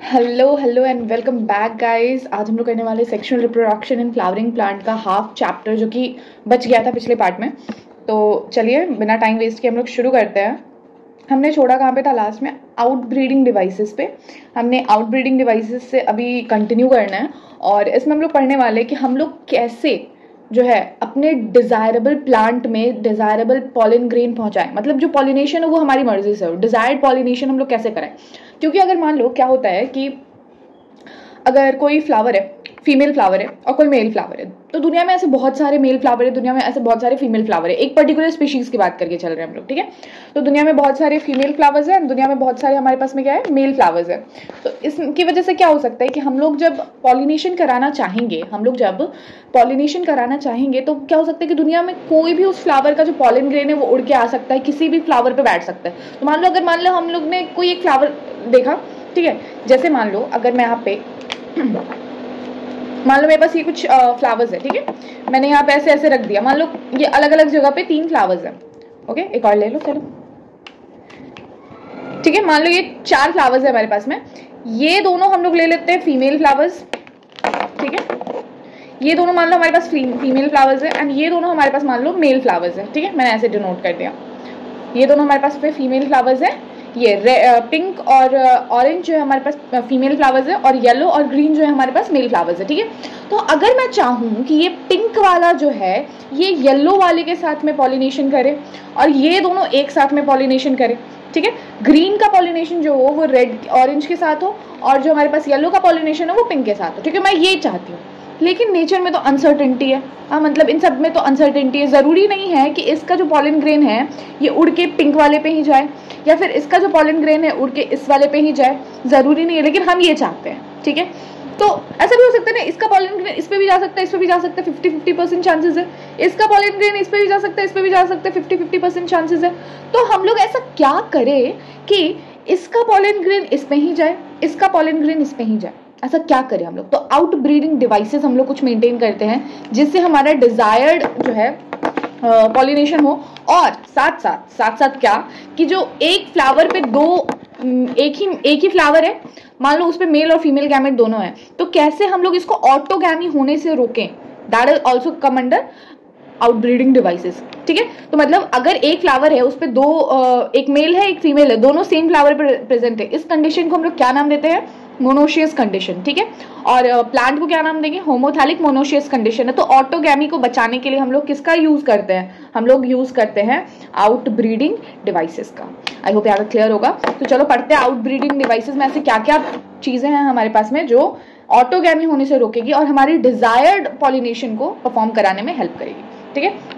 Hello hello and welcome back guys. आज हम लोग करने वाले sexual reproduction in flowering plant का हाफ चैप्टर जो कि बच गया था पिछले पार्ट में। तो चलिए बिना टाइम वेस्ट किए हम लोग शुरू करते हैं। हमने छोड़ा कहाँ पे था लास्ट में? आउट ब्रीडिंग डिवाइसेस पे। हमने आउट ब्रीडिंग डिवाइसेस से अभी कंटिन्यू करना है और इसमें हम लोग पढ़ने वाले कि हम लोग कैसे जो है अपने डिजायरेबल प्लांट में डिजायरेबल पॉलिन ग्रेन पहुंचाएं। मतलब जो पॉलिनेशन है वो हमारी मर्जी से हो, डिजायर्ड पॉलिनेशन हम लोग कैसे करें। क्योंकि अगर मान लो क्या होता है कि अगर कोई फ्लावर है, फीमेल फ्लावर है और कोई मेल फ्लावर है, तो दुनिया में ऐसे बहुत सारे मेल फ्लावर है, दुनिया में ऐसे बहुत सारे फीमेल फ्लावर है। एक पर्टिकुलर स्पीशीज की बात करके चल रहे हैं हम लोग, ठीक है। तो दुनिया में बहुत सारे फीमेल फ्लावर्स हैं, दुनिया में बहुत सारे हमारे पास में क्या है, मेल फ्लावर्स है। तो इसकी वजह से क्या हो सकता है कि हम लोग जब पॉलिनेशन कराना चाहेंगे तो क्या हो सकता है कि दुनिया में कोई भी उस फ्लावर का जो पॉलिन ग्रेन है वो उड़ के आ सकता है, किसी भी फ्लावर पे बैठ सकता है। तो मान लो हम लोग ने कोई एक फ्लावर देखा, ठीक है। जैसे मान लो अगर मैं यहाँ पे मान लो मेरे पास ये कुछ फ्लावर्स है, ठीक है। मैंने यहाँ पे ऐसे ऐसे रख दिया। मान लो ये अलग अलग जगह पे 3 फ्लावर्स है, ओके। एक और ले लो, चलो, ठीक है। मान लो ये 4 फ्लावर्स है हमारे पास में। ये दोनों हम लोग ले लेते हैं फीमेल फ्लावर्स, ठीक है। ये दोनों मान लो हमारे पास फीमेल फ्लावर्स है एंड ये दोनों हमारे पास मान लो मेल फ्लावर्स है, ठीक है। मैंने ऐसे डिनोट कर दिया। ये दोनों हमारे पास पे फीमेल फ्लावर्स है। ये पिंक और ऑरेंज जो है हमारे पास फीमेल फ्लावर्स है और येलो और ग्रीन जो है हमारे पास मेल फ्लावर्स है, ठीक है। तो अगर मैं चाहूँ कि ये पिंक वाला जो है ये येलो वाले के साथ में पॉलिनेशन करे और ये दोनों एक साथ में पॉलिनेशन करे, ठीक है। ग्रीन का पॉलिनेशन जो हो वो रेड ऑरेंज के साथ हो और जो हमारे पास येलो का पॉलिनेशन है वो पिंक के साथ हो, ठीक है। मैं ये चाहती हूँ। लेकिन नेचर में तो अनसर्टेनिटी है, हाँ, मतलब इन सब में तो अनसर्टेनिटी है। ज़रूरी नहीं है कि इसका जो पॉलिन ग्रेन है ये उड़ के पिंक वाले पे ही जाए या फिर इसका जो पॉलिन ग्रेन है उड़ के इस वाले पे ही जाए, ज़रूरी नहीं है। लेकिन हम ये चाहते हैं, ठीक है। तो ऐसा भी हो सकता है ना, इसका पॉलिन ग्रेन इस पे भी जा सकता है, इस पे भी जा सकता है, 50-50% चांसेस है। इसका पॉलिन ग्रेन इस पे भी जा सकता है, इस पे भी जा सकता है, 50-50% चांसेस है। तो हम लोग ऐसा क्या करें कि इसका पॉलिन ग्रेन इस पे ही जाए, इसका पॉलिन ग्रेन इस पे ही जाए, ऐसा क्या करें हम लोग। तो आउट ब्रीडिंग डिवाइसेस हम लोग कुछ मेंटेन करते हैं जिससे हमारा डिजायर्ड जो है पॉलिनेशन हो। और साथ साथ क्या कि जो एक फ्लावर पे एक ही फ्लावर है, मान लो उस पे मेल और फीमेल गैमेट दोनों है, तो कैसे हम लोग इसको ऑटोगैमी होने से रोकें, that is also come under out breeding devices, ठीक है। तो मतलब अगर एक फ्लावर है उस पे एक मेल है एक फीमेल है, दोनों सेम फ्लावर पे प्रेजेंट है, इस कंडीशन को हम लोग क्या नाम देते हैं? मोनोशियस कंडीशन, ठीक है। और प्लांट को क्या नाम देंगे? होमोथैलिक मोनोशियस कंडीशन है। तो ऑटोगैमी को बचाने के लिए हम लोग किसका यूज करते हैं? हम लोग यूज करते हैं आउट ब्रीडिंग डिवाइसेस का। आई होप यहाँ क्लियर होगा। तो चलो पढ़ते हैं आउट ब्रीडिंग डिवाइसेस में ऐसे क्या क्या चीजें हैं हमारे पास में जो ऑटोगैमी होने से रोकेगी और हमारी डिजायर्ड पॉलिनेशन को परफॉर्म कराने में हेल्प करेगी, ठीक है।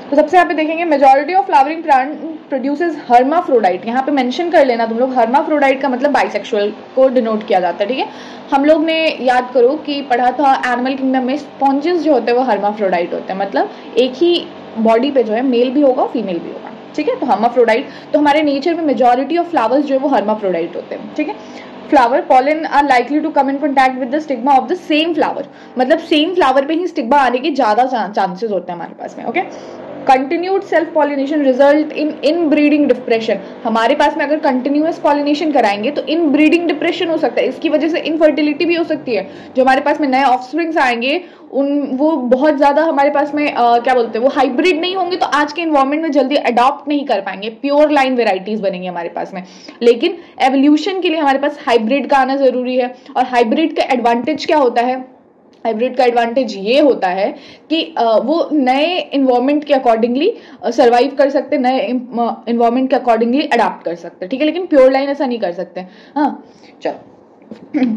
तो सबसे यहाँ पे देखेंगे majority of flowering plant produces hermaphrodite. यहाँ पे मेंशन कर लेना तुम लोग, हर्माफ्रोडाइट का मतलब बाइसेक्सुअल को डिनोट किया जाता है, ठीक है। हम लोग ने याद करो कि पढ़ा था एनिमल किंगडम में स्पॉन्जेस जो होते हैं वो हर्माफ्रोडाइट होते हैं, मतलब एक ही बॉडी पे जो है मेल भी होगा फीमेल भी होगा, ठीक है। तो हर्माफ्रोडाइट, तो हमारे नेचर में मेजॉरिटी ऑफ फ्लावर्स जो है वो हर्माफ्रोडाइट होते हैं, ठीक है। Flower pollen are likely to come in contact with the stigma of the same flower, मतलब सेम फ्लावर पे ही स्टिग्मा आने के ज्यादा चांसेस होते हैं हमारे पास में, okay. Continued self pollination result in inbreeding depression. हमारे पास में अगर कंटिन्यूअस पॉलिनेशन कराएंगे तो इनब्रीडिंग डिप्रेशन हो सकता है, इसकी वजह से इनफर्टिलिटी भी हो सकती है। जो हमारे पास में नए ऑफस्प्रिंग्स आएंगे वो बहुत ज्यादा हमारे पास में क्या बोलते हैं, वो हाइब्रिड नहीं होंगे, तो आज के इन्वायरमेंट में जल्दी अडॉप्ट नहीं कर पाएंगे, प्योर लाइन वेराइटीज बनेंगे हमारे पास में। लेकिन एवोल्यूशन के लिए हमारे पास हाइब्रिड का आना जरूरी है। और हाइब्रिड का एडवांटेज क्या होता है? हाइब्रिड का एडवांटेज ये होता है कि वो नए इन्वायरमेंट के अकॉर्डिंगली सर्वाइव कर सकते, नए इन्वायरमेंट के अकॉर्डिंगली अडाप्ट कर सकते, ठीक है। लेकिन प्योर लाइन ऐसा नहीं कर सकते, हाँ। चलो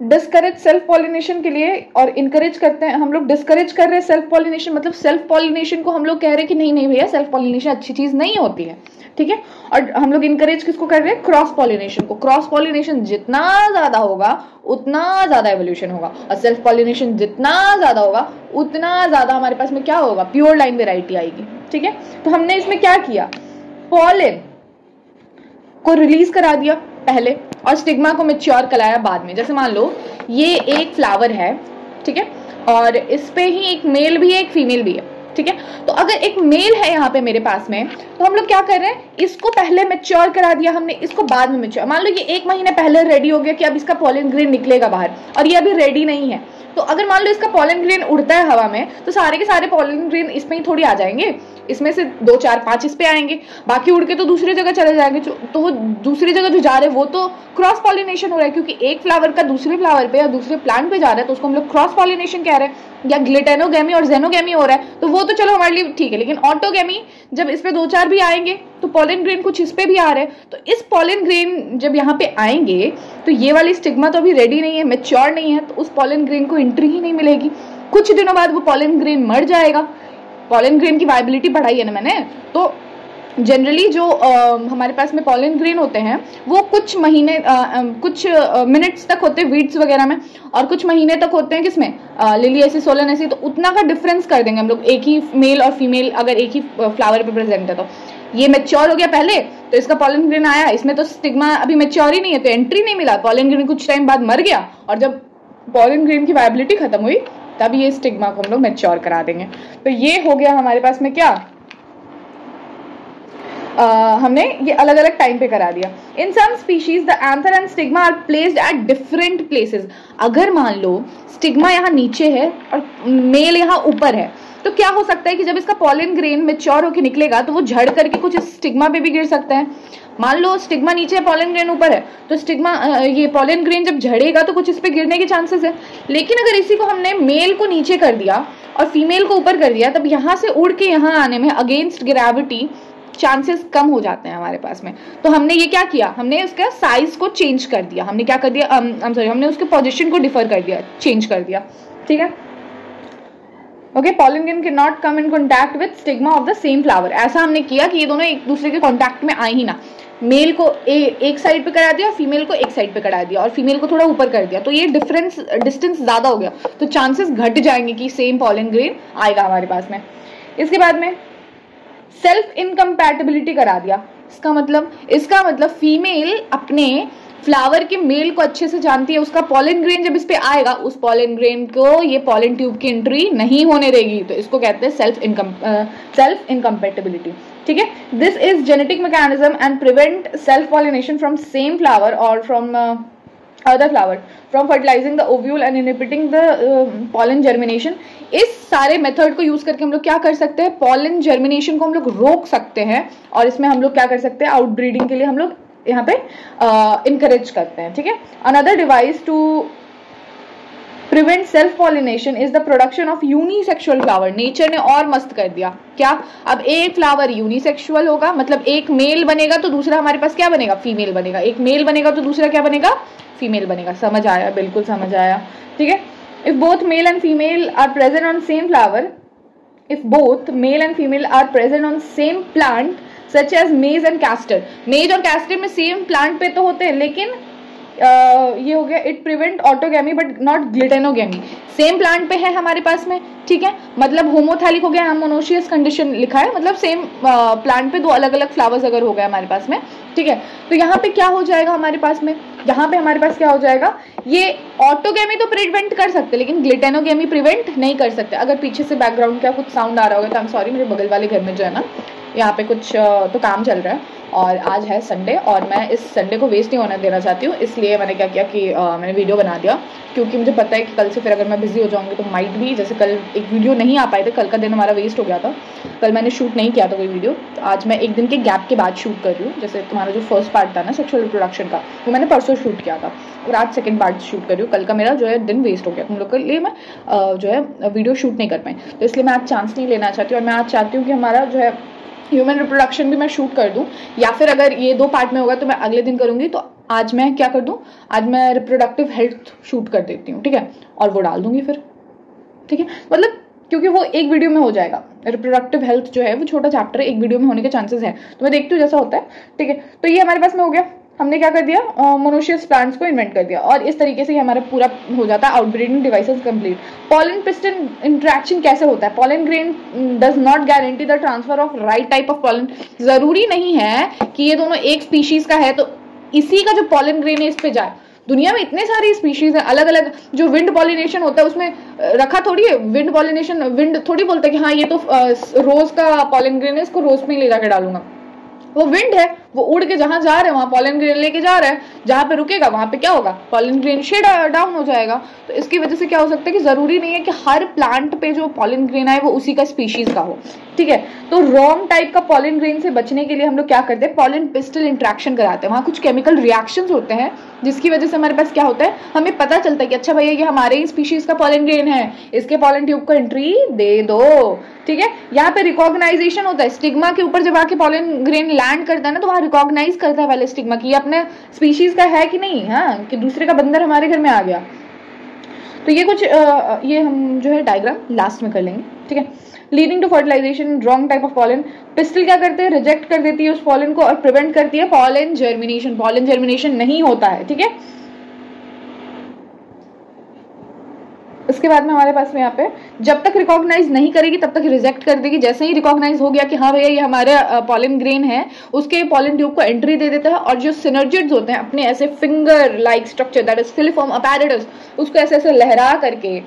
डिस्करेज सेल्फ पॉलिनेशन के लिए और इनकरेज करते हैं हम लोग। डिस्करेज कर रहे हैं सेल्फ पॉलिनेशन, मतलब सेल्फ पॉलिनेशन को हम लोग कह रहे हैं कि नहीं भैया, सेल्फ पॉलिनेशन अच्छी चीज नहीं होती है, ठीक है। और हम लोग इनकरेज किसको कर रहे हैं? क्रॉस पॉलिनेशन को। क्रॉस पॉलिनेशन जितना ज्यादा होगा उतना ज्यादा एवोल्यूशन होगा, और सेल्फ पॉलिनेशन जितना ज्यादा होगा उतना ज्यादा हमारे पास में क्या होगा? प्योर लाइन वेराइटी आएगी, ठीक है। तो हमने इसमें क्या किया? पॉलिन को रिलीज करा दिया पहले और स्टिग्मा को मैच्योर कराया बाद में। जैसे मान लो ये एक फ्लावर है, ठीक है, और इस पे ही एक मेल भी है एक फीमेल भी है, ठीक है। तो अगर एक मेल है यहाँ पे मेरे पास में, तो हम लोग क्या कर रहे हैं, इसको पहले मैच्योर करा दिया हमने, इसको बाद में मैच्योर। मान लो ये 1 महीने पहले रेडी हो गया कि अब इसका पॉलन ग्रेन निकलेगा बाहर, और ये अभी रेडी नहीं है, तो अगर मान लो इसका पॉलन ग्रेन उड़ता है हवा में, तो सारे के सारे पॉलन ग्रेन इसमें ही थोड़ी आ जाएंगे, इसमें से 2 4 5 इस पे आएंगे, बाकी उड़ के तो दूसरी जगह चले जाएंगे। तो वो दूसरी जगह जो जा रहे हैं वो तो क्रॉस पॉलिनेशन हो रहा है, क्योंकि एक फ्लावर का दूसरे फ्लावर पे या दूसरे प्लांट पे जा रहा है, तो उसको हम लोग क्रॉस पॉलिनेशन कह रहे हैं, या ग्लिटेनोगेमी और जेनोगेमी हो रहा है, तो वो तो चलो हमारे लिए ठीक है। लेकिन ऑटोगेमी, जब इस पे 2 4 भी आएंगे तो पॉलन ग्रेन कुछ इस पे भी आ रहे हैं, तो इस पॉलन ग्रेन जब यहाँ पे आएंगे तो ये वाली स्टिग्मा तो अभी रेडी नहीं है, मैच्योर नहीं है, तो उस पॉलन ग्रेन को एंट्री ही नहीं मिलेगी। कुछ दिनों बाद वो पॉलन ग्रेन मर जाएगा। पॉलन ग्रेन की वायबिलिटी बढ़ाई है ना मैंने, तो जनरली जो हमारे पास में पॉलन ग्रेन होते हैं वो कुछ महीने कुछ मिनट्स तक होते हैं वीड्स वगैरह में, और कुछ महीने तक होते हैं किसमें, लिलिएसी सोलेनेसी। तो उतना का डिफरेंस कर देंगे हम लोग, एक ही मेल और फीमेल अगर एक ही फ्लावर पे प्रेजेंट है। तो ये मैच्योर हो गया पहले, तो इसका पॉलन ग्रेन आया, इसमें तो स्टिग्मा अभी मैच्योर ही नहीं है, तो एंट्री नहीं मिला, पॉलन ग्रेन कुछ टाइम बाद मर गया, और जब पॉलन ग्रेन की वायबिलिटी खत्म हुई तब ये स्टिग्मा को हम लोग मैच्योर करा देंगे। तो ये हो गया हमारे पास में क्या, हमने ये अलग अलग टाइम पे करा दिया। In some species the anther and stigma are placed at different places. अगर मान लो स्टिग्मा यहाँ नीचे है और मेल यहाँ ऊपर है, तो क्या हो सकता है कि जब इसका पॉलन ग्रेन मैच्योर होकर निकलेगा तो वो झड़ करके कुछ स्टिग्मा पे भी गिर सकता है। मान लो स्टिग्मा नीचे है, पॉलन ग्रेन ऊपर है, तो स्टिग्मा ये पॉलन ग्रेन जब झड़ेगा तो कुछ इस पे गिरने के चांसेस है। लेकिन अगर इसी को हमने मेल को नीचे कर दिया और फीमेल को ऊपर कर दिया, तब यहाँ से उड़ के यहाँ आने में अगेंस्ट ग्रेविटी चांसेस कम हो जाते हैं हमारे पास में। तो हमने ये क्या किया, हमने उसका साइज को चेंज कर दिया, हमने क्या कर दिया, हमने उसके पोजीशन को डिफर कर दिया, चेंज कर दिया, ठीक है। Okay, pollen grain can not come in contact with stigma of the same flower. ऐसा हमने किया कि ये दोनों एक दूसरे के कॉन्टैक्ट में आए ही ना। मेल को एक साइड पे करा दिया, फीमेल को एक साइड पे करा दिया, और फीमेल को थोड़ा ऊपर कर दिया, तो ये डिस्टेंस ज्यादा हो गया, तो चांसेस घट जाएंगे कि सेम पॉलन ग्रेन आएगा हमारे पास में। इसके बाद में सेल्फ इनकम्पैटिबिलिटी करा दिया। इसका मतलब फीमेल अपने फ्लावर के मेल को अच्छे से जानती है, उसका पॉलन ग्रेन जब इस पे आएगा, उस पॉलन ग्रेन को ये पॉलन ट्यूब की एंट्री नहीं होने देगी, तो इसको कहते हैं सेल्फ इनकम्पैटिबिलिटी, ठीक है। This is genetic mechanism and prevent self pollination from same flower और from other flower from fertilizing the ovule and inhibiting the pollen germination। इस सारे मेथड को यूज करके हम लोग क्या कर सकते हैं, पॉलन जर्मिनेशन को हम लोग रोक सकते हैं, और इसमें हम लोग क्या कर सकते हैं, आउटब्रीडिंग के लिए हम लोग यहाँ पे इनकरेज करते हैं, ठीक है। Another device to prevent self pollination is the production of unisexual flower. Nature ने और मस्त कर दिया, क्या, अब एक फ्लावर यूनिसेक्सुअल होगा, मतलब एक मेल बनेगा तो दूसरा हमारे पास क्या बनेगा, फीमेल बनेगा, एक मेल बनेगा तो दूसरा क्या बनेगा, फीमेल बनेगा। समझ आया, बिल्कुल समझ आया, ठीक है। If both male and female are present on same flower, if both male and female are present on same plant such as maize and castor. Maize और कैस्टर में सेम प्लांट पे तो होते हैं, लेकिन ये हो गया it prevent autogamy but not geitonogamy. Same plant पे है हमारे पास में, ठीक है, मतलब होमोथैलिक हो गया, मोनोशियस कंडीशन लिखा है, मतलब सेम प्लांट पे 2 अलग अलग फ्लावर्स अगर हो गए हमारे पास में, ठीक है। तो यहाँ पे क्या हो जाएगा हमारे पास में, यहाँ पे हमारे पास क्या हो जाएगा, ये ऑटोगेमी तो प्रिवेंट कर सकते लेकिन ग्लिटेनोगेमी प्रिवेंट नहीं कर सकते। अगर पीछे से बैकग्राउंड क्या कुछ साउंड आ रहा होगा तो आई एम सॉरी, मेरे बगल वाले घर में जो है ना, यहाँ पे कुछ तो काम चल रहा है, और आज है संडे और मैं इस संडे को वेस्ट नहीं होने देना चाहती हूँ, इसलिए मैंने क्या किया कि मैंने वीडियो बना दिया, क्योंकि मुझे पता है कि कल से फिर अगर मैं बिजी हो जाऊंगी तो माइट भी, जैसे कल एक वीडियो नहीं आ पाए थे, कल का दिन हमारा वेस्ट हो गया था, कल मैंने शूट नहीं किया था कोई वीडियो, तो आज मैं एक दिन के गैप के बाद शूट कर रही हूँ। जैसे तुम्हारा जो फर्स्ट पार्ट था ना सेक्सुअल रिप्रोडक्शन का, वो मैंने परसों शूट किया था, और आज सेकंड पार्ट शूट कर रही हूँ। कल का मेरा जो है दिन वेस्ट हो गया तुम लोग के लिए, मैं जो है वीडियो शूट नहीं कर पाई, तो इसलिए मैं आज चांस नहीं लेना चाहती हूँ, और मैं आज चाहती हूँ कि हमारा जो है ह्यूमन रिप्रोडक्शन भी मैं शूट कर दूं, या फिर अगर ये 2 पार्ट में होगा तो मैं अगले दिन करूंगी। तो आज मैं क्या कर दूं, आज मैं रिप्रोडक्टिव हेल्थ शूट कर देती हूँ, ठीक है, और वो डाल दूंगी फिर, ठीक है, मतलब क्योंकि वो एक वीडियो में हो जाएगा। रिप्रोडक्टिव हेल्थ जो है वो छोटा चैप्टर एक वीडियो में होने के चांसेस है, तो मैं देखती हूँ जैसा होता है, ठीक है। तो ये हमारे पास में हो गया, हमने क्या कर दिया, मोनोशियस प्लांट्स को इन्वेंट कर दिया, और इस तरीके से हमारा पूरा हो जाता है outbreeding devices complete. Pollen piston interaction कैसे होता है, pollen grain does not guarantee the transfer of right type of pollen. जरूरी नहीं है कि ये दोनों एक स्पीशीज का है तो इसी का जो पॉलन ग्रेन है इस पे जाए, दुनिया में इतने सारी स्पीशीज हैं अलग अलग। जो विंड पॉलिनेशन होता है उसमें रखा थोड़ी है, विंड पॉलिनेशन, विंड थोड़ी बोलता है कि हाँ ये तो रोज का पॉलन ग्रेन है, इसको रोज में ले जाकर डालूंगा। वो विंड है, वो उड़ के जहां जा रहे हैं वहां पॉलन ग्रेन लेके जा रहा है, जहां पे रुकेगा वहां पे क्या होगा, पॉलन ग्रेन शेड डाउन हो जाएगा। तो इसकी वजह से क्या हो सकता है कि जरूरी नहीं है कि हर प्लांट पे जो पॉलन ग्रेन आए वो उसी का स्पीशीज का हो, ठीक है। तो रॉन्ग टाइप का पॉलन ग्रेन से बचने के लिए हम लोग क्या करते हैं, पॉलन पिस्टल इंट्रैक्शन कराते हैं। वहां कुछ केमिकल रिएक्शंस होते हैं जिसकी वजह से हमारे पास क्या होता है, हमें पता चलता है कि अच्छा भैया ये हमारे ही स्पीशीज का पॉलन ग्रेन है, इसके पॉलन ट्यूब को एंट्री दे दो, ठीक है। यहाँ पे रिकॉग्नाइजेशन होता है, स्टिग्मा के ऊपर जब आके पॉलन ग्रेन लैंड करता है ना तो वहां रिकॉग्नाइज करता है वाले स्टिग्मा की ये अपने स्पीशीज का है कि नहीं, हाँ कि दूसरे का बंदर हमारे घर में आ गया। तो ये कुछ ये हम जो है डायग्राम लास्ट में कर लेंगे, ठीक है। Leading to fertilisation, wrong type of pollen, pistil क्या करते हैं, रिजेक्ट कर देती है उस पॉलन को और प्रिवेंट करती है पॉलन जर्मिनेशन, पॉलन जर्मिनेशन नहीं होता है, ठीक है। इसके बाद में हमारे पास में यहाँ पे जब तक रिकॉग्नाइज नहीं करेगी तब तक रिजेक्ट कर देगी। जैसे ही रिकॉग्नाइज हो गया कि हाँ भैया ये हमारे पॉलन ग्रेन है, उसके पॉलन ट्यूब को एंट्री दे देता है और जो सिनर्जिड्स होते हैं अपने ऐसे finger like structure that is filiform apparatus, उसको ऐसे ऐसे लहरा करके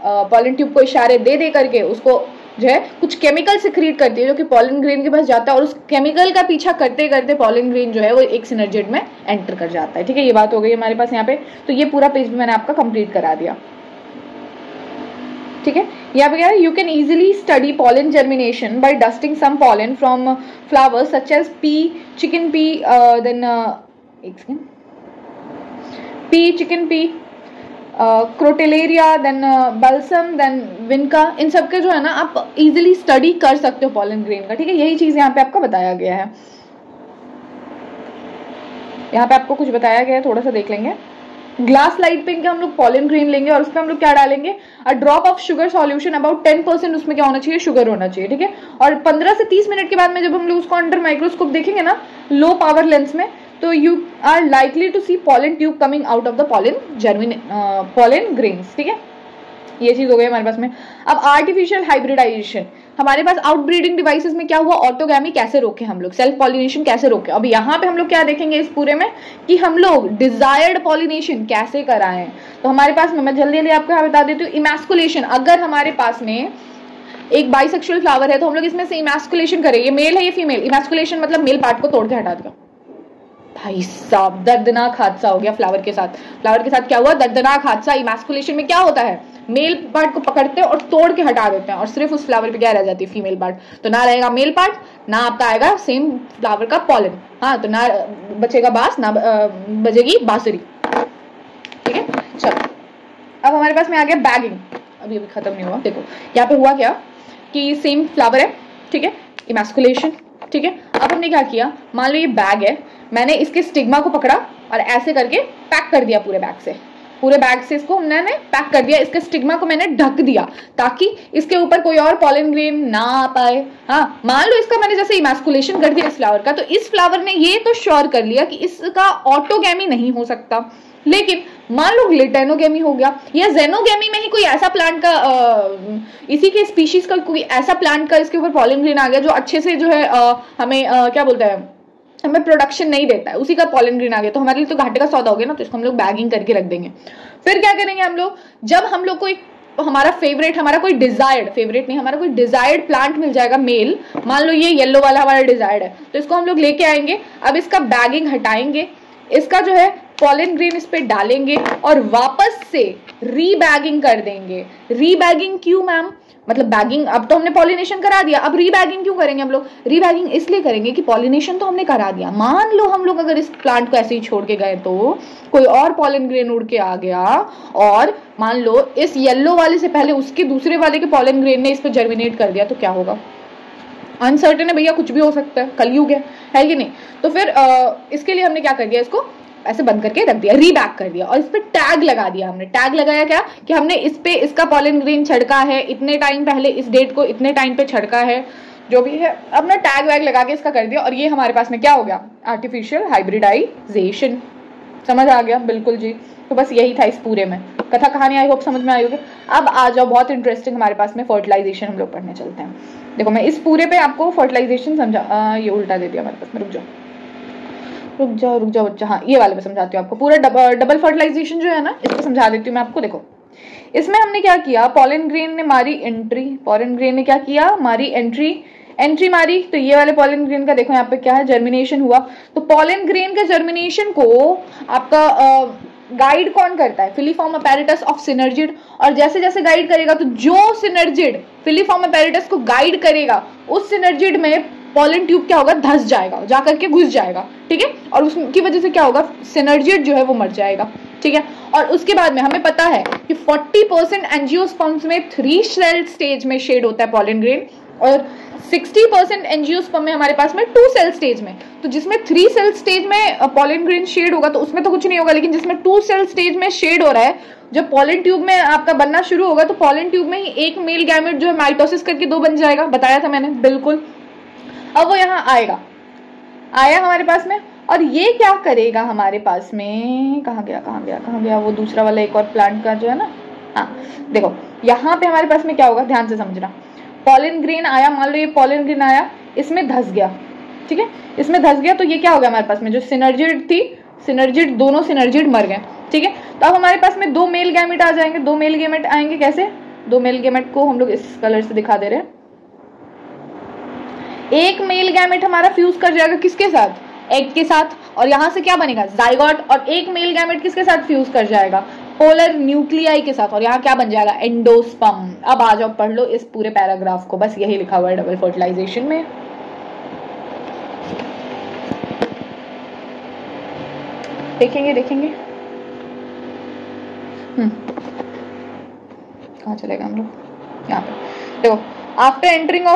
पॉलन ट्यूब को इशारे दे दे करके उसको जो है कुछ केमिकल सिक्रीट करती है जो कि पॉलन ग्रेन के पास जाता है और उस केमिकल का पीछा करते करते पॉलन ग्रेन जो है वो एक सिनर्जिड में एंटर कर जाता है, ठीक है। ये बात हो गई हमारे पास यहाँ पे। तो ये पूरा पेज भी मैंने आपका कंप्लीट करा दिया, ठीक है। यहाँ पे क्या है, you can easily study pollen germination by dusting some pollen from flowers such as pea, chicken pea, then pea, chicken pea, crotalaria, then balsam, then vinca, इन सब के जो है ना आप इजिली स्टडी कर सकते हो पॉलन ग्रेन का, ठीक है। यही चीज यहाँ पे आपको बताया गया है, यहाँ पे आपको कुछ बताया गया है, थोड़ा सा देख लेंगे। ग्लास लाइट पेन के हम लोग पॉलन ग्रेन लेंगे और उसमें हम लोग क्या डालेंगे, a drop of sugar solution, about 10% उसमें क्या होना चाहिए, शुगर होना चाहिए, ठीक है। और 15 से 30 मिनट के बाद में जब हम लोग उसको अंडर माइक्रोस्कोप देखेंगे ना लो पावर लेंस में, तो you are likely to see pollen tube coming out of the pollen grains, ठीक है। ये चीज हो गई हमारे पास में। अब आर्टिफिशियल हाइब्रिडाइजेशन, हमारे पास आउटब्रीडिंग डिवाइसेस में क्या हुआ, ऑटोगैमी कैसे रोके हम लोग, सेल्फ पॉलिनेशन कैसे रोके। अब यहाँ पे हम लोग क्या देखेंगे इस पूरे में कि हम लोग डिजायर्ड पॉलिनेशन कैसे कराएं। तो हमारे पास में मैं जल्दी जल्दी आपको यहाँ बता देती हूँ, इमैस्कुलेशन, अगर हमारे पास में एक बाइसेक्सुअल फ्लावर है तो हम लोग इसमें से इमैस्कुलेशन करें, ये मेल है ये फीमेल, इमैस्कुलेशन मतलब मेल पार्ट को तोड़ के हटा दिया। भाई साहब दर्दनाक हादसा हो गया फ्लावर के साथ। फ्लावर के साथ क्या हुआ, दर्दनाक हादसा। इमैस्कुलेशन में क्या होता है, मेल पार्ट को पकड़ते हैं और तोड़ के हटा देते हैं और सिर्फ उस फ्लावर पे क्या रह जाती है, फीमेल पार्ट। तो ना रहेगा मेल पार्ट, ना आपका आएगा सेम फ्लावर का पॉलन, हाँ तो ना बचेगा बांस, ना बजेगी बांसुरी, ठीक है। चलो अब हमारे पास में आ गया बैगिंग, अभी खत्म नहीं हुआ। देखो यहाँ पे हुआ क्या कि सेम फ्लावर है, ठीक है, इमैस्कुलेशन, ठीक है। अब हमने क्या किया, मान लो ये बैग है, मैंने इसके स्टिग्मा को पकड़ा और ऐसे करके पैक कर दिया पूरे बैग से, पूरे बैग से इसको मैंने पैक कर दिया, इसके स्टिग्मा को मैंने ढक दिया ताकि इसके ऊपर कोई और पॉलन ग्रेन ना आ पाए। हाँ मान लो इसका मैंने जैसे इमैस्कुलेशन कर दिया इस फ्लावर का, तो इस फ्लावर ने ये तो श्योर कर लिया कि इसका ऑटोगैमी नहीं हो सकता, लेकिन मान लो ग्लिटेनोगैमी हो गया या जेनोगैमी में ही कोई ऐसा प्लांट का इसी के स्पीशीज का कोई ऐसा प्लांट का इसके ऊपर पॉलन ग्रेन आ गया जो अच्छे से जो है हमें क्या बोलते हैं, हमें प्रोडक्शन नहीं देता है, उसी का पॉलन ग्रेन आ गया, तो हमारे लिए तो घाटे का सौदा हो गया ना। तो इसको हम लोग बैगिंग करके रख देंगे। फिर क्या करेंगे हम लोग, जब हम लोग को हमारा फेवरेट, हमारा कोई डिजायर्ड, फेवरेट नहीं, हमारा कोई डिजायर्ड प्लांट मिल जाएगा मेल, मान लो ये येलो वाला हमारा डिजायर्ड है, तो इसको हम लोग लेके आएंगे। अब इसका बैगिंग हटाएंगे, इसका जो है पॉलन ग्रेन इस पे डालेंगे और वापस से रीबैगिंग कर देंगे। रीबैगिंग क्यों मैम, मतलब बैगिंग, अब तो हमने पॉलिनेशन करा दिया, अब रीबैगिंग क्यों करेंगे हम लोग, रीबैगिंग इसलिए करेंगे कि पॉलिनेशन तो हमने करा दिया, मान लो हम लोग अगर इस प्लांट को ऐसे ही छोड़ के गए तो कोई और पॉलन ग्रेन उड़ के आ गया और मान लो इस येलो वाले से पहले उसके दूसरे वाले के पॉलन ग्रेन ने इस पे जर्मिनेट कर दिया, तो क्या होगा, अनसर्टेन है भैया, कुछ भी हो सकता है, कलयुग है कि नहीं। तो फिर इसके लिए हमने क्या कर दिया, इसको ऐसे बंद करके रख दिया, रीबैक कर दिया और इस पे टैग लगा दिया। हमने टैग लगाया क्या कि हमने इस पे इसका पॉलन ग्रेन छिड़का है इतने टाइम पहले, इस डेट को इतने टाइम पे छिड़का है, जो भी है अपना टैग वैग लगा के इसका कर दिया। और ये हमारे पास में क्या हो गया, आर्टिफिशियल हाइब्रिडाइजेशन। समझ आ गया, बिल्कुल जी। तो बस यही था इस पूरे में, कथा कहानी आई होप समझ में आई होगी। अब आ जाओ, बहुत इंटरेस्टिंग हमारे पास में फर्टिलाइजेशन हम लोग पढ़ने चलते हैं। देखो मैं इस पूरे पे आपको फर्टिलाइजेशन समझा, ये उल्टा दे दिया हमारे पास में, रुक जाओ। रुक जाओ बच्चा, हाँ ये वाले पे समझाती हूँ आपको पूरा। डबल फर्टिलाइजेशन जो है ना, इसको समझा देती हूँ मैं आपको। देखो इसमें हमने क्या किया, पॉलन ग्रेन ने मारी एंट्री, पॉलन ग्रेन ने क्या किया, मारी एंट्री मारी। तो ये वाले पॉलन ग्रेन का देखो यहाँ पे क्या है, जर्मिनेशन हुआ। तो पॉलन ग्रेन के जर्मिनेशन को आपका गाइड कौन करता है, फिलीफॉर्म अपैरेटस ऑफ सिनर्जिड। और जैसे जैसे गाइड करेगा, तो जो सिनर्जिड फिलीफॉर्म अपैरेटस को गाइड करेगा, उस सिनर्जिड में पॉलन ट्यूब क्या होगा, धस जाएगा, जाकर के घुस जाएगा, ठीक है। और उसकी वजह से क्या होगा, सिनर्जिड जो है वो मर जाएगा, ठीक है। और उसके बाद में हमें पता है कि 40% एंजियोस्पर्म्स में 3 सेल स्टेज में शेड होता है पॉलन ग्रेन, और 60% एंजियोस्पर्म में हमारे पास में 2 सेल स्टेज में। तो जिसमें 3 सेल स्टेज में पॉलन ग्रेन शेड होगा तो उसमें तो कुछ नहीं होगा, लेकिन जिसमें 2 सेल स्टेज में शेड हो रहा है, जब पॉलन ट्यूब में आपका बनना शुरू होगा, तो पॉलन ट्यूब में ही एक मेल गैमेट जो है माइटोसिस करके 2 बन जाएगा, बताया था मैंने, बिल्कुल। अब वो यहाँ आया हमारे पास में, और ये क्या करेगा हमारे पास में, कहाँ गया वो दूसरा वाला एक और प्लांट का जो है ना, हाँ देखो यहाँ पे हमारे पास में क्या होगा, ध्यान से समझना। पॉलन ग्रेन आया, मान लो ये पॉलन ग्रेन आया, इसमें धस गया, ठीक है, इसमें धस गया, तो ये क्या हो गया हमारे पास में, जो सिनर्जिड थी, सिनर्जिड, दोनों सिनर्जिड मर गए, ठीक है। तो अब हमारे पास में 2 मेल गैमेट आ जाएंगे। 2 मेल गैमेट आएंगे कैसे, 2 मेल गैमेट को हम लोग इस कलर से दिखा दे रहे हैं। एक मेल गैमेट हमारा फ्यूज कर जाएगा किसके साथ, एग के साथ, और यहां से क्या बनेगा, जाइगोट। और एक मेल गैमेट किसके साथ फ्यूज कर जाएगा, पोलर न्यूक्लियाई के साथ, और यहाँ क्या बन जाएगा, एंडोस्पर्म। अब आ जाओ पढ़ लो इस पूरे पैराग्राफ को, बस यही लिखा हुआ है डबल फर्टिलाइजेशन में। देखेंगे कहाँ चलेगा हम लोग, यहाँ पे देखो। After entering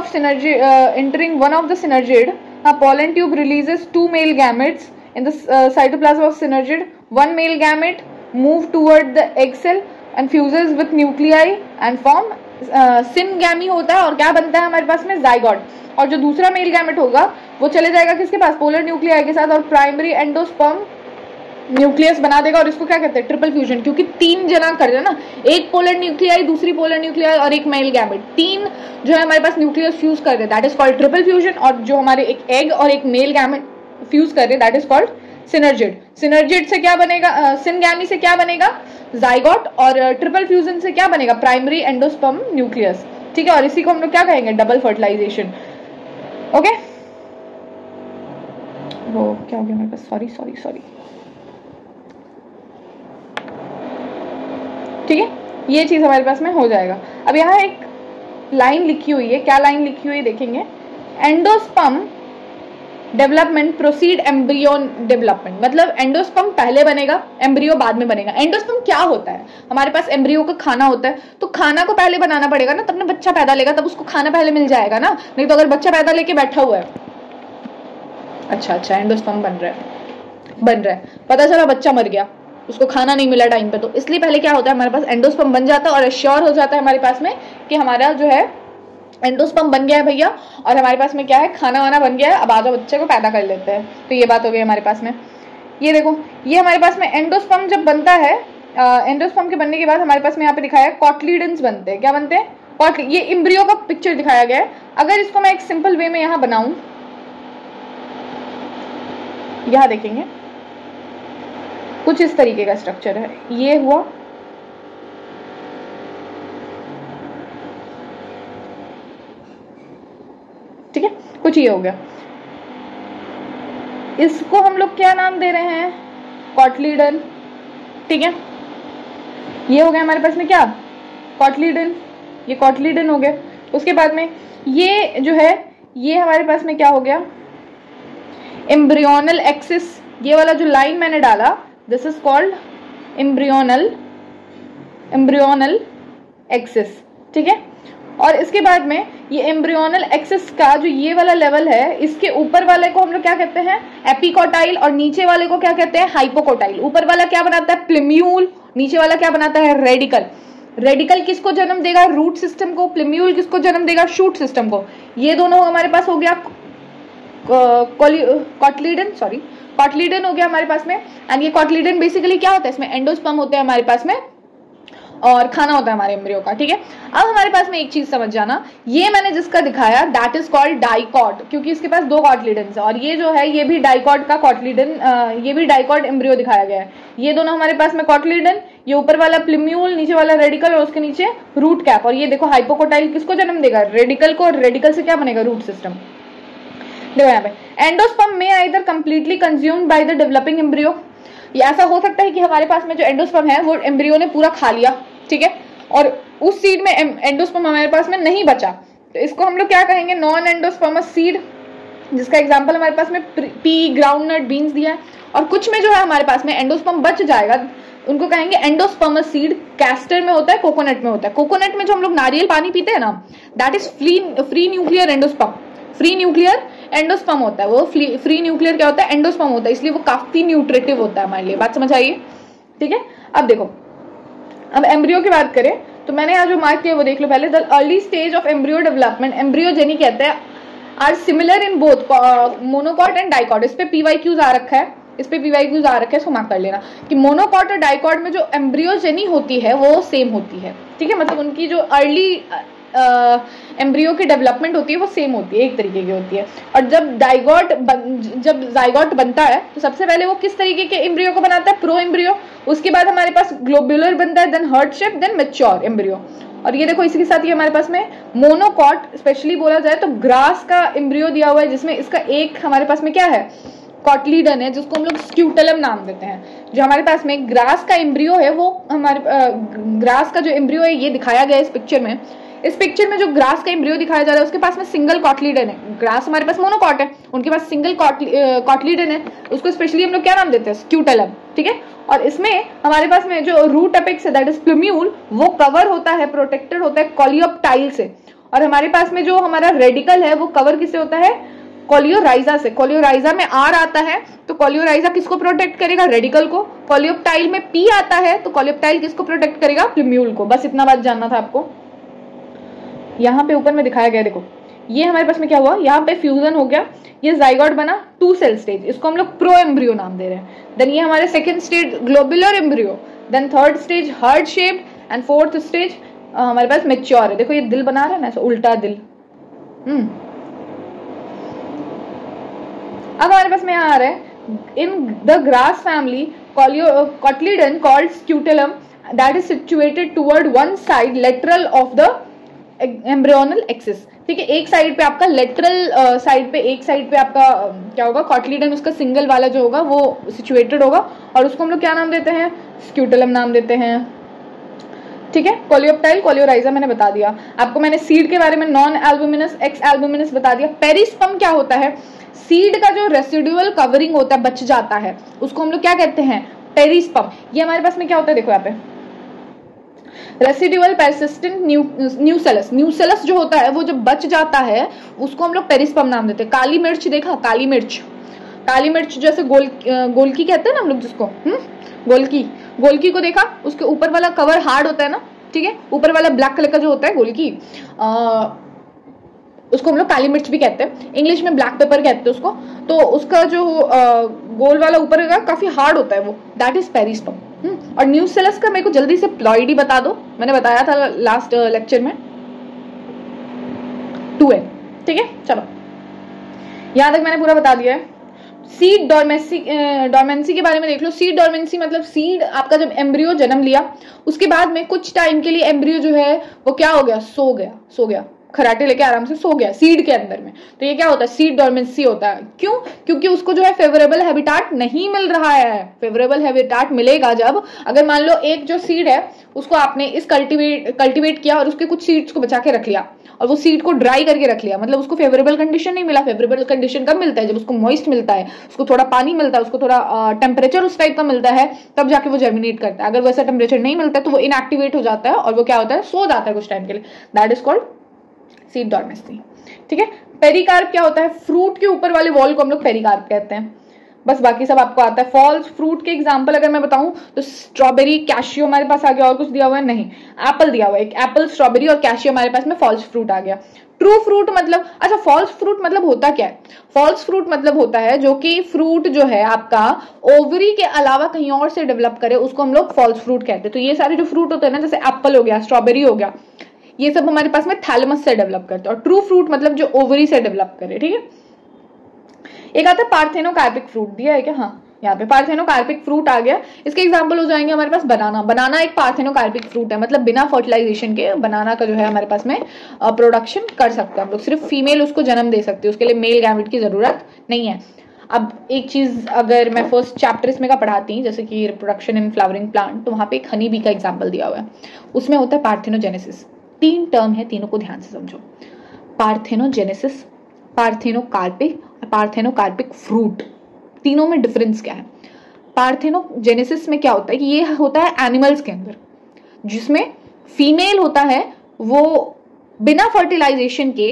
one of the synergid, a pollen tube releases 2 male gametes in the cytoplasm of synergid. One male gamete move toward the egg cell and fuses with nuclei and form syngamy होता है, और क्या बनता है हमारे पास में, zygote. और जो दूसरा मेल गैमेट होगा वो चले जाएगा किसके पास, पोलर न्यूक्लियाई के साथ, और प्राइमरी एंडोस्पर्म न्यूक्लियस बना देगा। और इसको क्या कहते हैं, ट्रिपल फ्यूजन, क्योंकि 3 जना कर रहे हैं ना, एक पोलर न्यूक्लियाई, दूसरी पोलर न्यूक्लियाई और एक मेल गैमेट, 3 जो है हमारे पास न्यूक्लियस फ्यूज कर रहे हैं, that is called triple fusion. और जो हमारे एक एग और एक मेल गैमेट फ्यूज कर रहे हैं, that is called synergid. Synergid से क्या बनेगा, सिनगैमी से क्या बनेगा, जाइगोट, और ट्रिपल फ्यूजन से क्या बनेगा, प्राइमरी एंडोस्पर्म न्यूक्लियस, ठीक है। और इसी को हम लोग क्या कहेंगे, डबल फर्टिलाइजेशन, ओके। वो क्या हो गया मेरे पास, सॉरी, ठीक है, ये चीज हमारे पास में हो जाएगा। अब यहाँ एक लाइन लिखी हुई है, क्या लाइन लिखी हुई है देखेंगे, endosperm development proceed embryo development, मतलब एंडोस्पर्म पहले बनेगा, एम्ब्रियो बाद में बनेगा। एंडोस्पर्म क्या होता है, हमारे पास एम्ब्रियो का खाना होता है, तो खाना को पहले बनाना पड़ेगा ना, तब ना बच्चा पैदा लेगा, तब उसको खाना पहले मिल जाएगा ना। नहीं तो अगर बच्चा पैदा लेके बैठा हुआ है, अच्छा एंडोस्पर्म बन रहा है, पता चला बच्चा मर गया, उसको खाना नहीं मिला टाइम पे, तो इसलिए पहले क्या होता है, हमारे पास एंडोस्पर्म बन जाता है, और एश्योर हो जाता है हमारे पास में कि हमारा जो है एंडोस्पर्म बन गया है भैया, और हमारे पास में क्या है, खाना वाना बन गया है, अब आ जाओ बच्चे को पैदा कर लेते हैं। तो ये बात हो गई हमारे पास में। ये देखो, ये हमारे पास में एंडोस्पर्म जब बनता है, एंडोस्पर्म के बनने के बाद हमारे पास में यहाँ पे दिखाया है कॉटलीडेंस बनते हैं। क्या बनते हैं, ये एम्ब्रियो का पिक्चर दिखाया गया है। अगर इसको मैं एक सिंपल वे में यहाँ बनाऊं, यहाँ देखेंगे कुछ इस तरीके का स्ट्रक्चर है, ये हुआ, ठीक है, कुछ ये हो गया। इसको हम लोग क्या नाम दे रहे हैं, कॉटलीडन, ठीक है। ये हो गया हमारे पास में क्या, कॉटलीडन, ये कॉटलीडन हो गया। उसके बाद में ये जो है, ये हमारे पास में क्या हो गया, एम्ब्रियोनल एक्सिस। ये वाला जो लाइन मैंने डाला, this is called embryonal axis, ठीक है। और इसके बाद में ये एम्ब्रियोनल एक्सिस का जो ये वाला लेवल है, इसके ऊपर वाले को हम लोग क्या कहते हैं, एपिकोटाइल, और नीचे वाले को क्या कहते हैं, हाइपोकोटाइल। ऊपर वाला क्या बनाता है, प्लिम्यूल, नीचे वाला क्या बनाता है, रेडिकल। रेडिकल किसको जन्म देगा, रूट सिस्टम को, प्लिम्यूल किसको जन्म देगा, शूट सिस्टम को। ये दोनों हमारे पास हो गया कॉटलीडन हो गया हमारे पास में। एंड ये कॉटलीडन बेसिकली क्या होता है, इसमें एंडोस्पर्म होते हैं हमारे पास में, और खाना होता है हमारे एम्ब्रियो का, ठीक है। अब हमारे पास में एक चीज समझ जाना, ये मैंने जिसका दिखाया दैट इज कॉल्ड डाइकॉट, क्योंकि इसके पास 2 कॉटलीडन्स है, और ये जो है ये भी डाइकॉट का कॉटलीडन, ये भी डाइकॉट एम्ब्रियो दिखाया गया है। ये दोनों हमारे पास में कॉटलीडन, ये ऊपर वाला प्लिम्यूल, नीचे वाला रेडिकल और उसके नीचे रूट कैप, और ये देखो हाइपोकोटाइल किसको जन्म देगा, रेडिकल को, और रेडिकल से क्या बनेगा, रूट सिस्टम। देखो यहाँ पे एंडोस्पर्म में either completely consumed by the developing embryo, ये ऐसा हो सकता है कि हमारे पास में जो एंडोस्पर्म है वो एम्ब्रियो ने पूरा खा लिया, ठीक है, और उस सीड में एंडोस्पर्म हमारे पास में नहीं बचा, तो इसको हम लोग क्या कहेंगे, नॉन एंडोस्पर्मस सीड, जिसका एग्जांपल हमारे पास में पी, ग्राउंडनट, बीन्स दिया है। और कुछ में जो है हमारे पास में एंडोस्पर्म बच जाएगा, उनको कहेंगे एंडोस्पर्मस सीड। कैस्टर में होता है, कोकोनट में होता है। कोकोनट में जो हम लोग नारियल पानी पीते हैं ना, that is free nuclear endosperm, free nuclear endosperm होता है वो। फ्री न्यूक्लियर क्या होता है, एंडोस्पर्म होता है, इसलिए वो काफी न्यूट्रिटिव होता है हमारे लिए। बात समझ आइए, ठीक है। अब देखो, अब एम्ब्रियो की बात करें तो मैंने यहाँ जो मार्क किया वो देख लो पहले। The early stage of embryo development, embryogeny कहते हैं, are similar in both monocot and dicot. इस पे PYQs आ रखा है, इस पे PYQs आ रखा है, इसको मार्क कर लेना कि मोनोकॉट और डाइकॉट में जो एम्ब्रियोजेनी होती है वो सेम होती है, ठीक है। मतलब उनकी जो अर्ली एम्ब्रियो की डेवलपमेंट होती है वो सेम होती है, एक तरीके की होती है। और जब जाइगोट बनता है तो सबसे पहले वो किस तरीके के एम्ब्रियो को बनाता है, प्रो एम्ब्रियो। उसके बाद हमारे पास ग्लोब्यूलर बनता है, then heart shape, then mature embryo. और ये देखो, इसी के साथ ही हमारे पास में मोनोकॉट स्पेशली बोला जाए तो ग्रास का एम्ब्रियो दिया हुआ है, जिसमें इसका एक हमारे पास में क्या है, कॉटलीडन है, जिसको हम लोग स्क्यूटेलम नाम देते हैं। जो हमारे पास में ग्रास का एम्ब्रियो है वो हमारे ग्रास का जो एम्ब्रियो है ये दिखाया गया है इस पिक्चर में। इस पिक्चर में जो ग्रास का एम्ब्रियो दिखाया जा रहा है उसके पास में सिंगल कॉटलीडन है। ग्रास हमारे पास मोनोकॉट है, उनके पास सिंगल कॉटलीडन है, उसको स्पेशली हम लोग क्या नाम देते हैं, स्क्यूटेलम, ठीक है। और इसमें हमारे पास में जो रूट अपेक्स है दैट इज प्लूम्यूल, वो कवर होता है, प्रोटेक्टेड होता है कोलियोप्टाइल से। और हमारे पास में जो हमारा रेडिकल है वो कवर किससे होता है, कोलियोराइजा से। कोलियोराइजा में आर आता है तो कोलियोराइजा किसको प्रोटेक्ट करेगा, रेडिकल को। कोलियोप्टाइल में पी आता है तो कोलियोप्टाइल किसको प्रोटेक्ट करेगा, प्लूम्यूल को। बस इतना बात जानना था आपको। यहाँ पे ऊपर में दिखाया गया, देखो ये हमारे पास में क्या हुआ, यहाँ पे फ्यूजन हो गया, ये जाइगोट बना, 2 सेल स्टेज, इसको हम लोग प्रो एम्ब्रियो नाम दे रहे हैं। देन ये हमारे second stage globular embryo, then third stage heart shape, and fourth stage हमारे पास मैच्योर है। देखो ये दिल बना रहा है ना, ऐसा उल्टा दिल। अब हमारे पास में यहाँ आ रहा है, in the grass family cotyledon called scutellum that is situated toward one side lateral of the embryonal axis, ठीक है। एक साइड पे आपका लेटरल साइड पे, एक साइड पे आपका क्या होगा, कॉटलीडन उसका सिंगल वाला जो होगा वो सिचुएटेड होगा, और उसको हम लोग क्या नाम देते हैं, स्क्यूटेलम नाम देते हैं, ठीक है। कोलियोप्टाइल, कोलियोराइजा मैंने बता दिया आपको। मैंने सीड के बारे में नॉन एल्बुमिनस, एक्स एल्बुमिनस बता दिया। पेरिस्पर्म क्या होता है, सीड का जो रेसिडुअल कवरिंग होता है, बच जाता है, उसको हम लोग क्या कहते हैं, पेरिस्पर्म। ये हमारे पास में क्या होता है, देखो यहाँ पे रेसिडुअल परसिस्टेंट न्यूसेलस, न्यूसेलस जो होता है वो जब बच जाता है उसको हम लोग पेरिस्पर्म नाम देते हैं। काली मिर्च देखा, काली मिर्च, काली मिर्च जैसे गोलकी कहते हैं ना हम लोग जिसको, गोलकी को देखा, उसके ऊपर वाला कवर हार्ड होता है ना, ठीक है, ऊपर वाला ब्लैक कलर का जो होता है गोलकी, उसको हम लोग काली मिर्च भी कहते हैं, इंग्लिश में ब्लैक पेपर कहते हैं उसको। तो उसका जो गोल वाला ऊपर का काफी हार्ड होता है वो, दैट इज पेरिस्पर्म। और न्यूसेलस का मेरे को जल्दी से प्लॉइडी बता दो, मैंने बताया था लास्ट लेक्चर में, 2N, ठीक है। चलो यहां तक मैंने पूरा बता दिया है। सीड डोरमेंसी के बारे में देख लो। सीड डोरमेंसी मतलब सीड आपका जब एम्ब्रियो जन्म लिया उसके बाद में कुछ टाइम के लिए एम्ब्रियो जो है वो क्या हो गया, सो गया, खराटे लेके आराम से सो गया सीड के अंदर में। तो ये क्या होता है, सीड डोरमेंसी होता है। क्यों, क्योंकि उसको जो है फेवरेबल हैबिटाट नहीं मिल रहा है। फेवरेबल हैबिटाट मिलेगा जब, अगर मान लो एक जो सीड है उसको आपने इस कल्टीवेट किया और उसके कुछ सीड्स को बचा के रख लिया और वो सीड को ड्राई करके रख लिया, मतलब उसको फेवरेबल कंडीशन नहीं मिला। फेवरेबल कंडीशन कब मिलता है, जब उसको मॉइस्ट मिलता है, उसको थोड़ा पानी मिलता है, उसको थोड़ा टेम्परेचर उस टाइप का मिलता है, तब जाके वो जर्मिनेट करता है। अगर वैसा टेम्परेचर नहीं मिलता है तो वो इनएक्टिवेट हो जाता है और वो क्या होता है, सो जाता है कुछ टाइम के लिए। That is called seed dormancy, ठीक है। पेरिकार्प क्या होता है, फ्रूट के ऊपर वाले वॉल को हम लोग पेरिकार्प कहते हैं। बस बाकी सब आपको आता है। फॉल्स फ्रूट के एग्जांपल अगर मैं बताऊं तो स्ट्रॉबेरी, कैशियो हमारे पास आ गया, और कुछ दिया हुआ है नहीं, एप्पल दिया हुआ है, एक एप्पल, स्ट्रॉबेरी और कैशियो हमारे पास में फॉल्स फ्रूट आ गया। ट्रू फ्रूट मतलब, अच्छा फॉल्स फ्रूट मतलब होता क्या है? फॉल्स फ्रूट मतलब होता है जो कि फ्रूट जो है आपका ओवरी के अलावा कहीं और से डेवलप करे, उसको हम लोग फॉल्स फ्रूट कहते हैं। तो ये सारे जो फ्रूट होते हैं ना, जैसे एप्पल हो गया, स्ट्रॉबेरी हो गया, ये सब हमारे पास में थैलेमस से डेवलप करते हैं। और ट्रू फ्रूट मतलब जो ओवरी से डेवलप करे, ठीक है। एक आता है पार्थेनोकार्पिक फ्रूट, दिया है क्या? हाँ, यहाँ पे पार्थेनोकार्पिक फ्रूट आ गया। इसके एग्जांपल हो जाएंगे हमारे पास बनाना। बनाना एक पार्थेनोकार्पिक फ्रूट है, मतलब बिना फर्टिलाइजेशन के बनाना का जो है हमारे पास में प्रोडक्शन कर सकते हैं हम लोग। सिर्फ फीमेल उसको जन्म दे सकती है, उसके लिए मेल गैमेट की जरूरत नहीं है। अब एक चीज अगर मैं फर्स्ट चैप्टर इसमें का पढ़ाती हूँ, जैसे कि रिप्रोडक्शन इन फ्लावरिंग प्लांट, तो वहां पे एक हनी बी का एग्जाम्पल दिया हुआ है, उसमें होता है पार्थेनोजेनेसिस। 3 टर्म है, तीनों को ध्यान से समझो। पार्थेनोजेनेसिस, पार्थेनोकार्पिक और पार्थेनोकार्पिक फ्रूट, तीनों में डिफरेंस क्या है? पार्थेनोजेनेसिस में क्या होता है कि ये होता है एनिमल्स के अंदर, जिसमें फीमेल होता है वो बिना फर्टिलाइजेशन के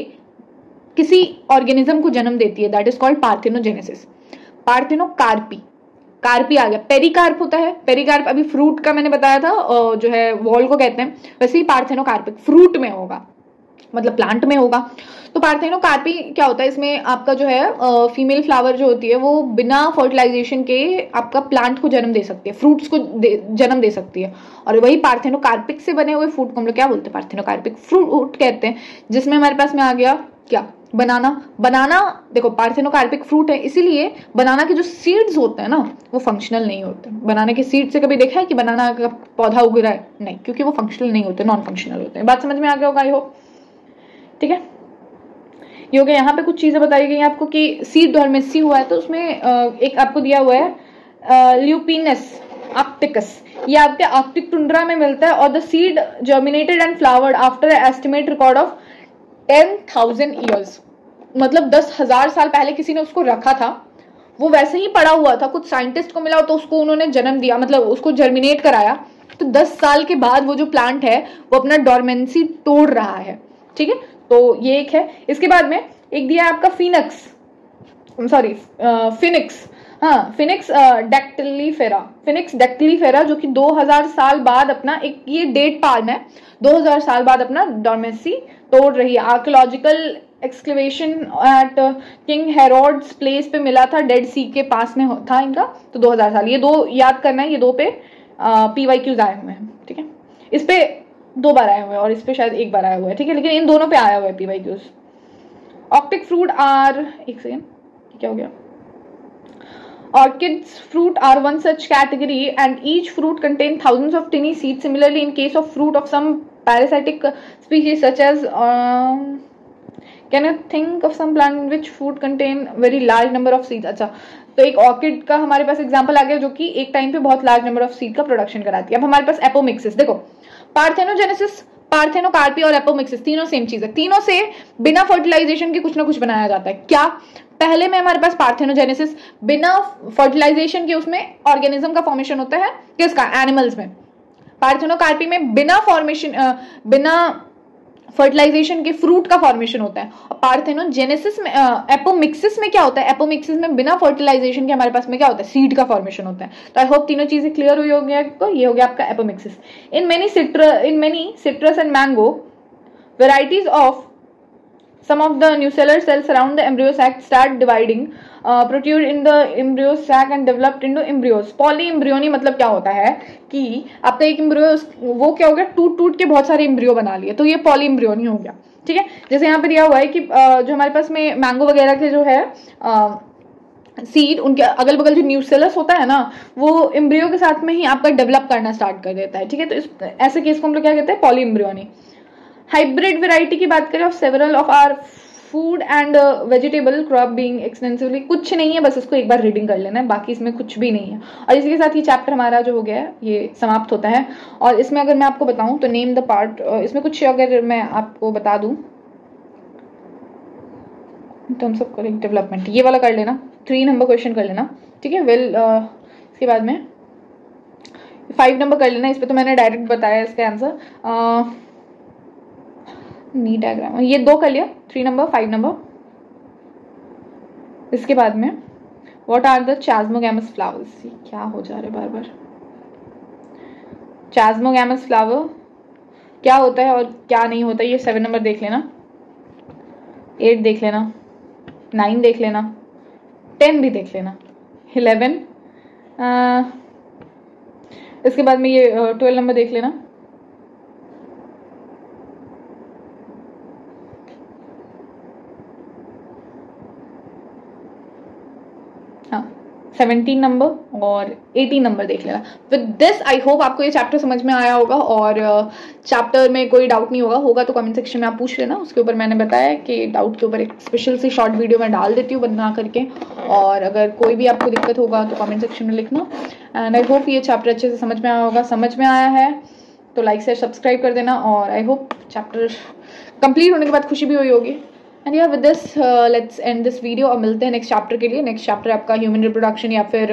किसी ऑर्गेनिज्म को जन्म देती है, that is called parthenogenesis. Parthenocarpy, carpy आ गया, पेरिकार्प होता है, पेरिकार्प अभी फ्रूट का मैंने बताया था, जो है वॉल को कहते हैं, वैसे ही पार्थेनोकार्पिक फ्रूट में होगा, मतलब प्लांट में होगा। तो पार्थेनोकार्पी क्या होता है, इसमें आपका जो है फीमेल फ्लावर जो होती है वो बिना फर्टिलाइजेशन के आपका प्लांट को जन्म दे सकती है, फ्रूट्स को जन्म दे सकती है। और वही पार्थेनोकार्पिक से बने हुए फ्रूट को हम लोग क्या बोलते हैं? पार्थेनोकार्पिक फ्रूट कहते हैं। जिसमें हमारे पास में आ गया क्या? बनाना। बनाना देखो पार्थेनोकार्पिक फ्रूट है, इसीलिए बनाना के जो सीड्स होते हैं ना वो फंक्शनल नहीं होते। बनाना के सीड से कभी देखा है कि बनाना का पौधा उग रहा है? नहीं, क्योंकि वो फंक्शनल नहीं होते, नॉन फंक्शनल होते हैं। बात समझ में आ गया होगा आई होप, ठीक है। ये हो गया। यहाँ पे कुछ चीजें बताई गई आपको कि सीड डॉर्मेसी हुआ है, तो उसमें एक आपको दिया हुआ है ल्यूपिनस आर्क्टिकस, ये आपके आर्कटिक टुंड्रा में मिलता है। और the seed germinated and flowered after estimate record of 10,000 years, मतलब 10,000 साल पहले किसी ने उसको रखा था, वो वैसे ही पड़ा हुआ था, कुछ साइंटिस्ट को मिला तो उसको उन्होंने जन्म दिया, मतलब उसको जर्मिनेट कराया, तो 10 साल के बाद वो जो प्लांट है वो अपना डॉर्मेंसी तोड़ रहा है, ठीक है। तो ये एक है। इसके बाद में एक दिया है आपका फिनिक्स, हाँ फिनिक्स डेक्टिलीफेरा, फिनिक्स डेक्टिलीफेरा, जो कि 2000 साल बाद अपना एक, ये डेट पाल्म है, 2000 साल बाद अपना डॉर्मेंसी तोड़ रही है। Archaeological excavation at king Herod's place पे मिला था, डेड सी के पास में था इनका, तो 2000 साल। ये 2 याद करना है, ये 2 पे PYQs आए हुए हैं, ठीक है। इस पे 2 बार आए हुए हैं और इस पे शायद 1 बार आया हुआ है, ठीक है, लेकिन इन दोनों पे आया हुआ है PYQs। ऑक्टिक फ्रूट आर, एक सेकेंड क्या हो गया, orchids fruit are one such category and each fruit contain thousands of tiny seeds. Similarly, in case of fruit of some parasitic species such as can you think of some plant in which fruit contain very large number of seeds? अच्छा, तो एक orchid का हमारे पास example आ गया जो कि एक time पे बहुत लार्ज नंबर ऑफ सीड का प्रोडक्शन कराती है। अब हमारे पास एपोमिक्सिस, देखो पार्थेनोजेनेसिस, पार्थेनोकार्पी और एपोमिक्सिस तीनों सेम चीज है, तीनों से बिना फर्टिलाइजेशन के कुछ ना कुछ बनाया जाता है। क्या? पहले में हमारे पास पार्थेनोजेनेसिस, बिना फर्टिलाइजेशन के उसमें ऑर्गेनिज्म का फॉर्मेशन होता है, किसका? एनिमल्स में। पार्थेनोकार्पी में बिना फर्टिलाइजेशन के फ्रूट का फॉर्मेशन होता है। और पार्थेनोजेनेसिस में, एपोमिक्सिस में क्या होता है? एपोमिक्सिस में बिना फर्टिलाइजेशन के हमारे पास में क्या होता है? सीड का फॉर्मेशन होता है। तो आई होप तीनों चीजें क्लियर हुई होगी आपको। ये हो गया आपका apomixis. In many citrus and mango varieties of some of the nucellar cells around the embryo sac start dividing, protrude in the embryo sac and developed into embryos. Polyembryony मतलब क्या होता है कि आपका एक एम्ब्रियो, वो क्या हो गया, टूट के बहुत सारे एम्ब्रियो बना लिए, तो ये पॉलीएम्ब्रियोनी हो गया, ठीक है। जैसे यहाँ पे दिया हुआ है कि जो हमारे पास में मैंगो वगैरह के जो है सीड, उनके अगल बगल जो न्यूसेलस होता है ना, वो एम्ब्रियो के साथ में ही आपका डेवलप करना स्टार्ट कर देता है, ठीक है। तो इस ऐसे केस को हम लोग क्या कहते हैं? पॉलीएम्ब्रियोनी। हाइब्रिड वेराइटी की बात करें, of several of our food and vegetable crop being extensively, कुछ नहीं है, बस इसको एक बार रीडिंग कर लेना है, बाकी इसमें कुछ भी नहीं है। और इसी के साथ ये चैप्टर हमारा जो हो गया है ये समाप्त होता है। और इसमें अगर मैं आपको बताऊं तो नेम द पार्ट, इसमें कुछ अगर मैं आपको बता दूं टर्म्स ऑफ करेक्ट डेवलपमेंट, ये वाला कर लेना, 3 नंबर क्वेश्चन कर लेना, ठीक है। वेल इसके बाद में 5 नंबर कर लेना, इस पर तो मैंने डायरेक्ट बताया इसका आंसर। नी डायग्राम ये 2 कर लिया, 3 नंबर 5 नंबर। इसके बाद में what are the chasmogamous flowers? क्या हो जा रहा है बार बार? चैस्मोगैमस फ्लावर क्या होता है और क्या नहीं होता है, ये 7 नंबर देख लेना, 8 देख लेना, 9 देख लेना, 10 भी देख लेना, 11, इसके बाद में ये 12 नंबर देख लेना, हाँ 17 नंबर और 18 नंबर देख लेना। विद दिस आई होप आपको ये चैप्टर समझ में आया होगा और चैप्टर में कोई डाउट नहीं होगा तो कमेंट सेक्शन में आप पूछ लेना। उसके ऊपर मैंने बताया कि डाउट के ऊपर एक स्पेशल सी शॉर्ट वीडियो मैं डाल देती हूँ बना करके, और अगर कोई भी आपको दिक्कत होगा तो कमेंट सेक्शन में लिखना। एंड आई होप ये चैप्टर अच्छे से समझ में आया होगा। समझ में आया है तो लाइक शेयर सब्सक्राइब कर देना, और आई होप चैप्टर कंप्लीट होने के बाद खुशी भी हुई होगी। एंड या with this let's end this video, और मिलते हैं नेक्स्ट चैप्टर के लिए। नेक्स्ट चैप्टर आपका ह्यूमन रिप्रोडक्शन या फिर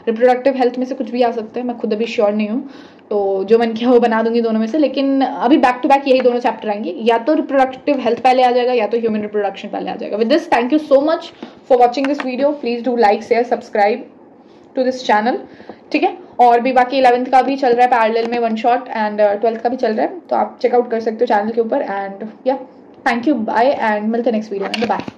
रिप्रोडक्टिव हेल्थ में से कुछ भी आ सकता है, मैं खुद अभी श्योर नहीं हूँ, तो जो मन किया वो बना दूंगी दोनों में से। लेकिन अभी बैक टू बैक यही दोनों चैप्टर आएंगे, या तो रिप्रोडक्टिव हेल्थ पहले आ जाएगा या तो ह्यूमन रिप्रोडक्शन पहले आ जाएगा। With this thank you so much for watching this video. Please do like share subscribe to this channel, ठीक है। और भी बाकी 11th का भी चल रहा है पैरेलल में 1 शॉट, एंड 12th का भी चल रहा है, तो आप चेकआउट कर सकते हो चैनल के ऊपर। एंड या थैंक यू, बाय, एंड मिलते हैं नेक्स्ट वीडियो में। बाय।